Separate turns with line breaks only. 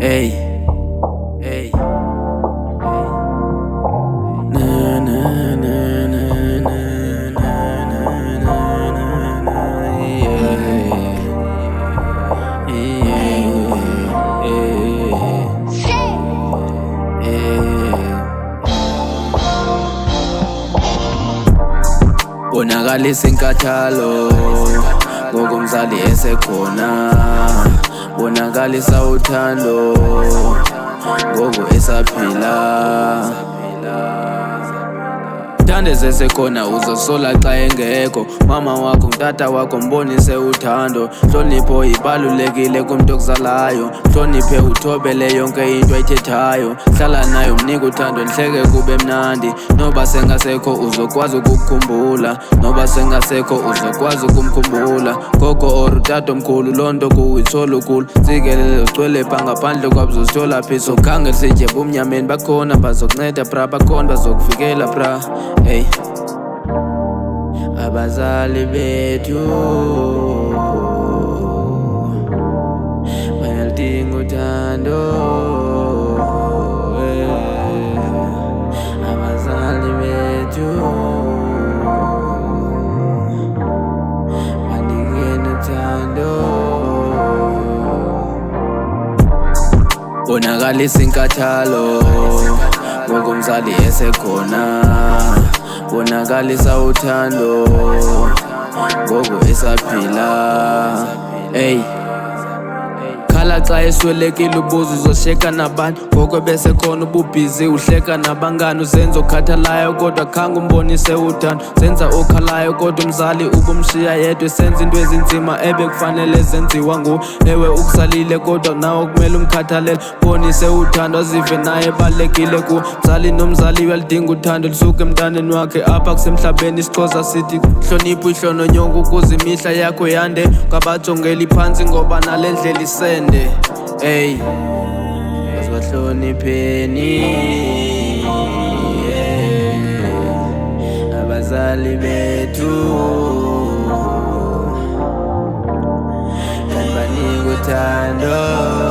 Ey, ey, na na na na na na na na, yeah, bonakalisa inkathalo ngokumzali esekhona, bonakalisa uthando ngoku esaphila. Thande sesekhona uzosola xa engekho, mama wakho ngutata wakho mbonise uthando. Hlonipho ibalulekile kumntu okuzalayo, hloniphe uthobele yonke into ayithethayo. Hlala nayo mnika uthando nihleke kube mnandi, noba sengasekho uzokwazi ukukukhumbula, noba sengasekho uzokwazi ukumkhumbula. Gogo or utata omkhulu loo nto kuwitshola ukhulu, tsikelele ugcwele pha ngaphandle kwabo uzosithola phi. Sokhange sitye bumnyameni bakhona bazokunceda bra, bakhona bazokuvikela bra. Hey, Abazali bethu bayalidinga uthando. Abazali bethu bandingeni uthando. Bonakalisa inkathalo ngokumzali esekhona, bonakalisa uthando ngoku esaphila. Ey, khala xa eswelekile ubuza uzosheka nabani, ngoko besekhona ububhizi uhleka nabangani. Uzenza okhathalayo kodwa khange umbonise uthando, zenza okhalayo kodwa umzali ubumshiya yedwa. Senza into ezinzima ebekufanele zenziwa nguwe, ewe ukuzalile kodwa nawe kumele umkhathalele. Mbonise uthando azive naye ebalulekile kuwe. Mzali nomzali uyalidinga uthando lisuke emntaneni wakhe apha kusemhlabeni. IsiXhosa sithi hlonipho ihlononyongo ukuze imihla yakho yande, ngabajongeli phantsi ngoba nale ndlela isende. Ey, asibahlonipheni abazali bethu, kanti banika uthando.